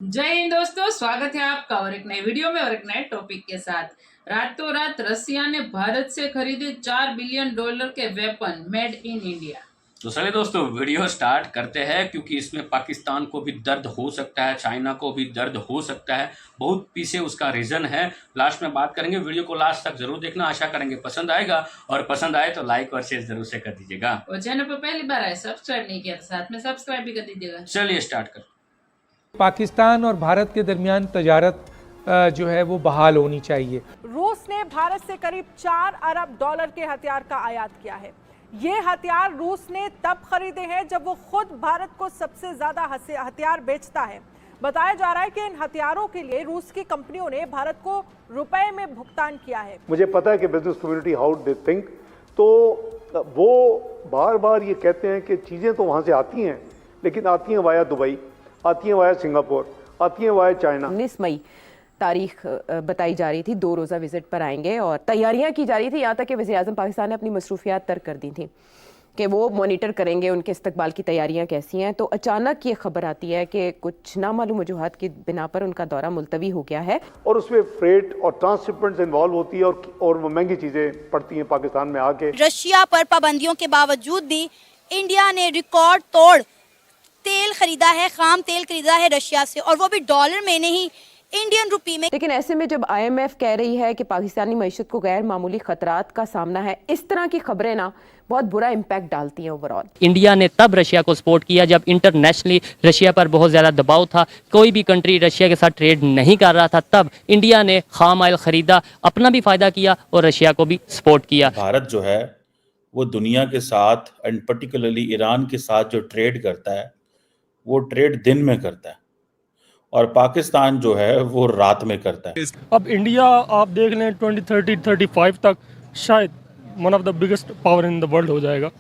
जय हिंद दोस्तों, स्वागत है आपका और एक नए वीडियो में और एक नए टॉपिक के साथ। रातों रात रसिया ने भारत से खरीदे $4 बिलियन के वेपन मेड इन इंडिया। तो चलिए दोस्तों वीडियो स्टार्ट करते हैं, क्योंकि इसमें पाकिस्तान को भी दर्द हो सकता है, चाइना को भी दर्द हो सकता है। बहुत पीछे उसका रीज़न है, लास्ट में बात करेंगे। वीडियो को लास्ट तक जरूर देखना, आशा करेंगे पसंद आएगा, और पसंद आए तो लाइक और शेयर जरूर से कर दीजिएगा। और चैनल पर पहली बार आए, सब्सक्राइब नहीं किया तो साथ में सब्सक्राइब भी कर दीजिएगा। चलिए स्टार्ट कर। पाकिस्तान और भारत के दरमियान तजारत जो है वो बहाल होनी चाहिए। रूस ने भारत से करीब $4 अरब के हथियार का आयात किया है। ये हथियार रूस ने तब खरीदे हैं जब वो खुद भारत को सबसे ज्यादा हथियार बेचता है। बताया जा रहा है कि इन हथियारों के लिए रूस की कंपनियों ने भारत को रुपए में भुगतान किया है। मुझे पता है कि business community how they think, तो वो बार बार ये कहते हैं कि चीज़ें तो वहाँ से आती हैं, लेकिन आती हैं वाया दुबई, आती हैं वाया सिंगापुर, आती हैं वाया चाइना। 19 मई तारीख बताई जा रही थी, 2 रोज़ा विजिट पर आएंगे और तैयारियां की जा रही थी। यहाँ तक कि वज़ीर-ए-आज़म पाकिस्तान ने अपनी मसरूफियात तर्क कर दी थी कि वो मॉनिटर करेंगे उनके इस्तकबाल की तैयारियां कैसी हैं। तो अचानक ये खबर आती है कि कुछ नामालूम वजूहात की बिना पर उनका दौरा मुलतवी हो गया है और उसमें फ्रेट और ट्रांसशिपमेंट्स इन्वॉल्व होती है और वो महंगी चीज़ें पड़ती हैं पाकिस्तान में आके। रशिया पर पाबंदियों के बावजूद भी इंडिया ने रिकॉर्ड तोड़ तेल खरीदा है, खाम तेल खरीदा है रशिया से, और वो भी डॉलर में नहीं, इंडियन रुपी में। लेकिन ऐसे में जब IMF कह रही है कि पाकिस्तानी मईशत को गैर मामूली खतरात का सामना है, इस तरह की खबरें ना बहुत बुरा इम्पैक्ट डालती हैं ओवरऑल। इंडिया ने तब रशिया को सपोर्ट किया जब इंटरनेशनली रशिया पर बहुत ज़्यादा दबाव था, कोई भी कंट्री रशिया के साथ ट्रेड नहीं कर रहा था। तब इंडिया ने खाम ऑयल खरीदा, अपना भी फ़ायदा किया और रशिया को भी सपोर्ट किया। भारत जो है वो दुनिया के साथ एंड पर्टिकुलरली ईरान के साथ जो ट्रेड करता है वो ट्रेड दिन में करता है, और पाकिस्तान जो है वो रात में करता है। अब इंडिया आप देख लें 2030-35 तक शायद one of the biggest power in the world हो जाएगा।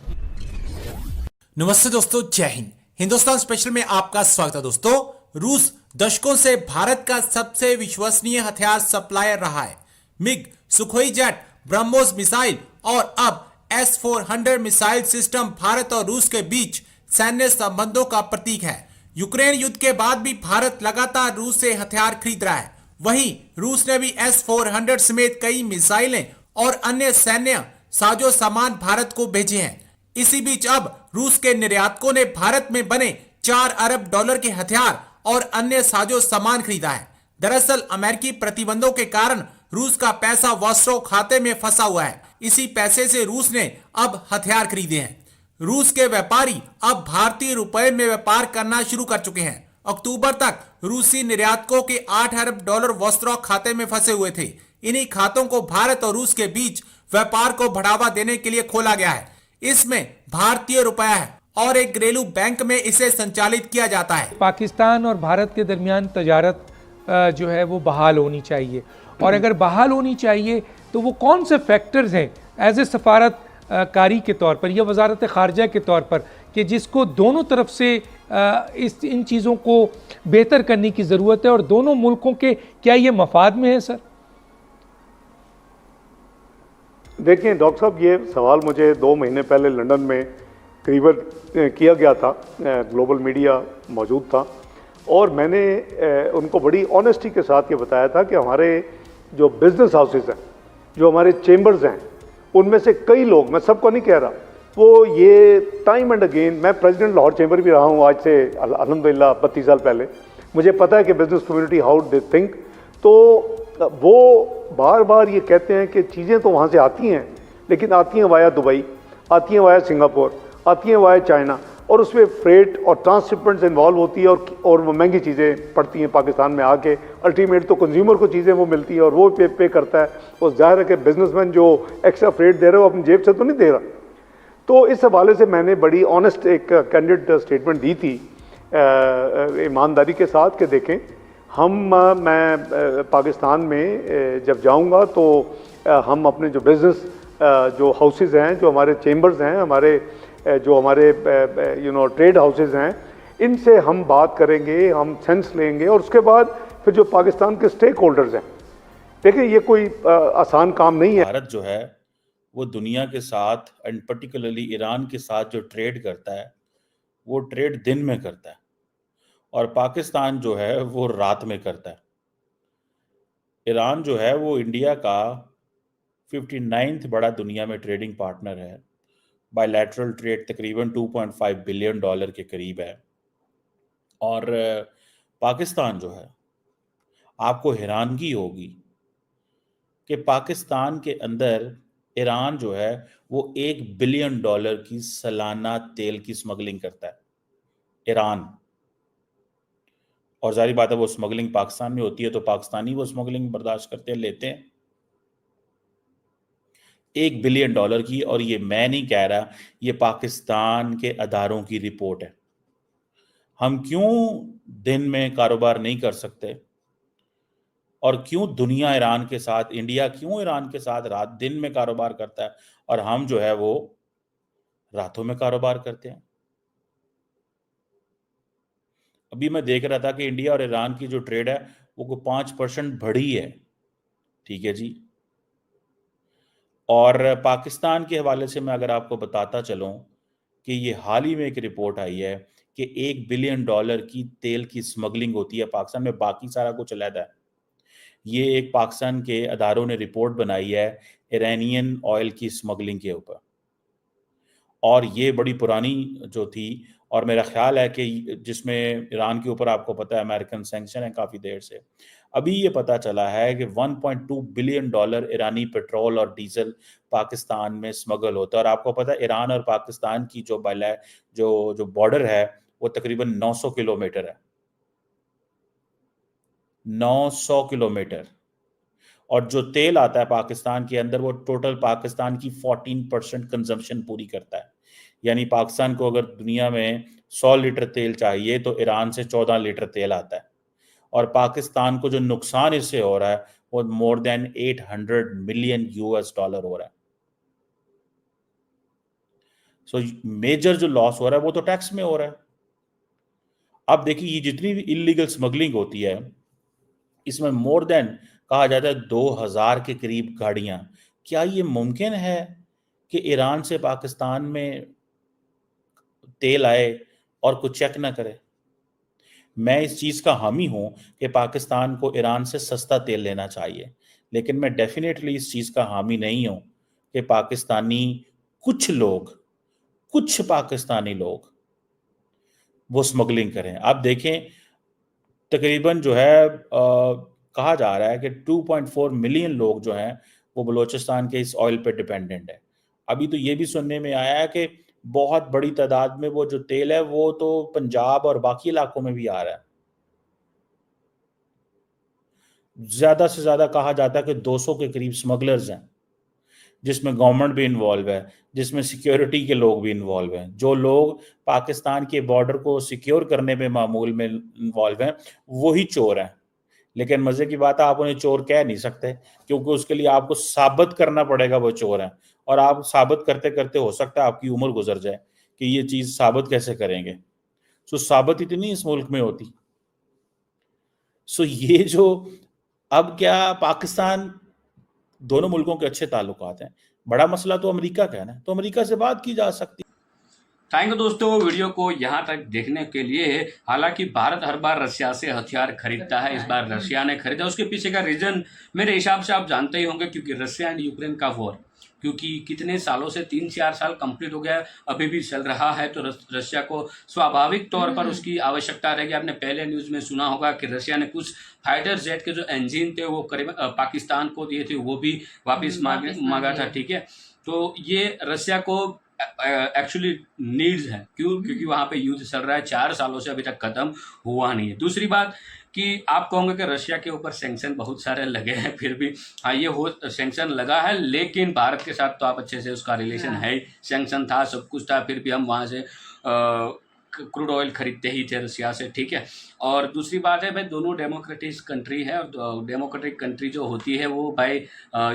नमस्ते दोस्तों, जय हिंद। हिंदुस्तान स्पेशल में आपका स्वागत है। दोस्तों, रूस दशकों से भारत का सबसे विश्वसनीय हथियार सप्लायर रहा है। MiG, Sukhoi jet, BrahMos missile और अब S-400 मिसाइल सिस्टम भारत और रूस के बीच सैन्य संबंधों का प्रतीक है। यूक्रेन युद्ध के बाद भी भारत लगातार रूस से हथियार खरीद रहा है। वहीं रूस ने भी S-400 समेत कई मिसाइलें और अन्य सैन्य साजो सामान भारत को भेजे हैं। इसी बीच अब रूस के निर्यातकों ने भारत में बने $4 अरब के हथियार और अन्य साजो सामान खरीदा है। दरअसल अमेरिकी प्रतिबंधों के कारण रूस का पैसा वॉस्ट्रो खाते में फंसा हुआ है। इसी पैसे से रूस ने अब हथियार खरीदे हैं। रूस के व्यापारी अब भारतीय रुपए में व्यापार करना शुरू कर चुके हैं। अक्टूबर तक रूसी निर्यातकों के $8 अरब वॉस्ट्रो खाते में फंसे हुए थे। इन्हीं खातों को भारत और रूस के बीच व्यापार को बढ़ावा देने के लिए खोला गया है। इसमें भारतीय रुपया है और एक घरेलू बैंक में इसे संचालित किया जाता है। पाकिस्तान और भारत के दरमियान तजारत जो है वो बहाल होनी चाहिए, और अगर बहाल होनी चाहिए तो वो कौन से फैक्टर्स हैं एज ए सफारत कारी के तौर पर या वजारत खारजा के तौर पर कि जिसको दोनों तरफ से इन चीज़ों को बेहतर करने की ज़रूरत है, और दोनों मुल्कों के क्या ये मफाद में है? सर देखिए डॉक्टर साहब, ये सवाल मुझे 2 महीने पहले लंदन में करीबन किया गया था। ग्लोबल मीडिया मौजूद था और मैंने उनको बड़ी ऑनेस्टी के साथ ये बताया था कि हमारे जो बिजनेस हाउसेस हैं, जो हमारे चेम्बर्स हैं, उनमें से कई लोग, मैं सबको नहीं कह रहा, वो ये टाइम एंड अगेन, मैं प्रेसिडेंट लाहौर चेंबर भी रहा हूँ आज से अल्हम्दुलिल्लाह 32 साल पहले। मुझे पता है कि business community how they think, तो वो बार बार ये कहते हैं कि चीज़ें तो वहाँ से आती हैं, लेकिन आती हैं वाया दुबई, आती हैं वाया सिंगापुर, आती हैं वाया चाइना, और उसमें फ्रेट और ट्रांसशिपमेंट्स इन्वॉल्व होती है और वो महंगी चीज़ें पड़ती हैं पाकिस्तान में आके। अल्टीमेट तो कंज्यूमर को चीज़ें वो मिलती है और वो पे करता है। और जाहिर है कि बिजनेसमैन जो एक्स्ट्रा फ्रेट दे रहे हो अपनी जेब से तो नहीं दे रहा। तो इस हवाले से मैंने बड़ी ऑनेस्ट एक कैंडिड स्टेटमेंट दी थी ईमानदारी के साथ कि देखें, मैं पाकिस्तान में जब जाऊंगा तो हम अपने जो बिज़नेस जो हाउसेस हैं, जो हमारे चेम्बर्स हैं, जो हमारे ट्रेड हाउसेस हैं, इनसे हम बात करेंगे, हम सेंस लेंगे, और उसके बाद फिर जो पाकिस्तान के स्टेक होल्डर्स हैं, देखिए ये कोई आसान काम नहीं है। भारत जो है वो दुनिया के साथ एंड पर्टिकुलरली ईरान के साथ जो ट्रेड करता है वो ट्रेड दिन में करता है, और पाकिस्तान जो है वो रात में करता है। ईरान जो है वो इंडिया का 59th बड़ा दुनिया में ट्रेडिंग पार्टनर है। बायलैटरल ट्रेड तकरीबन $2.5 बिलियन के करीब है। और पाकिस्तान जो है, आपको हैरानगी होगी कि पाकिस्तान के अंदर ईरान जो है वो $1 बिलियन की सालाना तेल की स्मगलिंग करता है, ईरान। और जाहिर बात है वो स्मगलिंग पाकिस्तान में होती है तो पाकिस्तानी वो स्मगलिंग बर्दाश्त करते हैं, लेते हैं। $1 बिलियन की, और ये मैं नहीं कह रहा, ये पाकिस्तान के अदारों की रिपोर्ट है। हम क्यों दिन में कारोबार नहीं कर सकते, और क्यों दुनिया ईरान के साथ, इंडिया क्यों ईरान के साथ रात दिन में कारोबार करता है और हम जो है वो रातों में कारोबार करते हैं। अभी मैं देख रहा था कि इंडिया और ईरान की जो ट्रेड है वो 5% बढ़ी है, ठीक है जी। और पाकिस्तान के हवाले से मैं अगर आपको बताता चलूं कि ये हाल ही में एक रिपोर्ट आई है कि $1 बिलियन की तेल की स्मगलिंग होती है पाकिस्तान में, बाकी सारा कुछ अलग है। ये एक पाकिस्तान के अदारों ने रिपोर्ट बनाई है ईरानियन ऑयल की स्मगलिंग के ऊपर, और ये बड़ी पुरानी जो थी, और मेरा ख्याल है कि जिसमें ईरान के ऊपर आपको पता है अमेरिकन सैंक्शन है काफ़ी देर से। अभी ये पता चला है कि $1.2 बिलियन ईरानी पेट्रोल और डीजल पाकिस्तान में स्मगल होता है। और आपको पता है ईरान और पाकिस्तान की जो बॉर्डर है वो तकरीबन 900 किलोमीटर है, 900 किलोमीटर। और जो तेल आता है पाकिस्तान के अंदर वो टोटल पाकिस्तान की 14% कंजम्पशन पूरी करता है। यानी पाकिस्तान को अगर दुनिया में 100 लीटर तेल चाहिए तो ईरान से 14 लीटर तेल आता है। और पाकिस्तान को जो नुकसान इससे हो रहा है वो मोर देन $800 मिलियन हो रहा है। सो मेजर जो लॉस हो रहा है वो तो टैक्स में हो रहा है। अब देखिए ये जितनी भी इलीगल स्मगलिंग होती है इसमें मोर देन कहा जाता है 2000 के करीब गाड़ियां। क्या ये मुमकिन है कि ईरान से पाकिस्तान में तेल आए और कुछ चेक ना करे? मैं इस चीज़ का हामी हूं कि पाकिस्तान को ईरान से सस्ता तेल लेना चाहिए, लेकिन मैं डेफिनेटली इस चीज़ का हामी नहीं हूं कि कुछ पाकिस्तानी लोग वो स्मगलिंग करें। आप देखें तकरीबन जो है कहा जा रहा है कि 2.4 मिलियन लोग जो हैं वो बलूचिस्तान के इस ऑयल पे डिपेंडेंट है। अभी तो ये भी सुनने में आया है कि बहुत बड़ी तादाद में वो जो तेल है वो तो पंजाब और बाकी इलाकों में भी आ रहा है। ज्यादा से ज्यादा कहा जाता है कि 200 के करीब स्मगलर्स हैं, जिसमें गवर्नमेंट भी इन्वॉल्व है, जिसमें सिक्योरिटी के लोग भी इन्वॉल्व हैं। जो लोग पाकिस्तान के बॉर्डर को सिक्योर करने में मामूल में इन्वॉल्व हैं वही चोर हैं। लेकिन मजे की बात है आप उन्हें चोर कह नहीं सकते, क्योंकि उसके लिए आपको साबित करना पड़ेगा वो चोर हैं। और आप साबित करते करते हो सकता है आपकी उम्र गुजर जाए कि ये चीज साबित कैसे करेंगे। सो साबित इतनी इस मुल्क में होती। सो ये जो अब क्या पाकिस्तान, दोनों मुल्कों के अच्छे ताल्लुकात हैं, बड़ा मसला तो अमेरिका का है ना, तो अमेरिका से बात की जा सकती। थैंक यू दोस्तों वीडियो को यहाँ तक देखने के लिए। हालांकि भारत हर बार रशिया से हथियार खरीदता है, इस बार रशिया ने खरीदा। उसके पीछे का रीजन मेरे हिसाब से आप जानते ही होंगे, क्योंकि रशिया एंड यूक्रेन का वॉर, क्योंकि कितने सालों से 3-4 साल कंप्लीट हो गया, अभी भी चल रहा है। तो रशिया को स्वाभाविक तौर पर उसकी आवश्यकता रहेगी। आपने पहले न्यूज़ में सुना होगा कि रशिया ने कुछ फाइटर जेट के जो इंजन थे वो करीब पाकिस्तान को दिए थे, वो भी वापस मांगा था, ठीक है। तो ये रशिया को एक्चुअली नीड्स है, क्योंकि वहाँ पे युद्ध चल रहा है 4 सालों से, अभी तक खत्म हुआ नहीं है। दूसरी बात कि आप कहोगे कि रशिया के ऊपर सैंक्शन बहुत सारे लगे हैं, फिर भी हाँ ये हो सैंक्शन लगा है, लेकिन भारत के साथ तो आप अच्छे से उसका रिलेशन है, सैंक्शन था, सब कुछ था, फिर भी हम वहाँ से क्रूड ऑयल खरीदते ही थे रशिया से, ठीक है। और दूसरी बात है भाई, दोनों डेमोक्रेटिक कंट्री है, और डेमोक्रेटिक कंट्री जो होती है वो भाई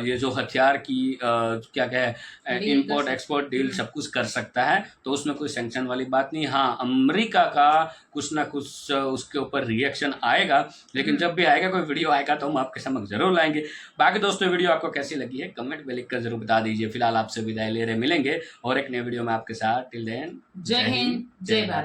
ये जो हथियार की क्या कहे इंपोर्ट एक्सपोर्ट डील सब कुछ कर सकता है, तो उसमें कोई सैंक्शन वाली बात नहीं। हाँ अमेरिका का कुछ ना कुछ उसके ऊपर रिएक्शन आएगा, लेकिन जब भी आएगा कोई वीडियो आएगा तो हम आपके समक्ष जरूर लाएंगे। बाकी दोस्तों वीडियो आपको कैसी लगी है कमेंट में लिख कर जरूर बता दीजिए। फिलहाल आपसे विदाई ले रहे, मिलेंगे और एक नए वीडियो में आपके साथ। टिल देन जय हिंद जय भारत।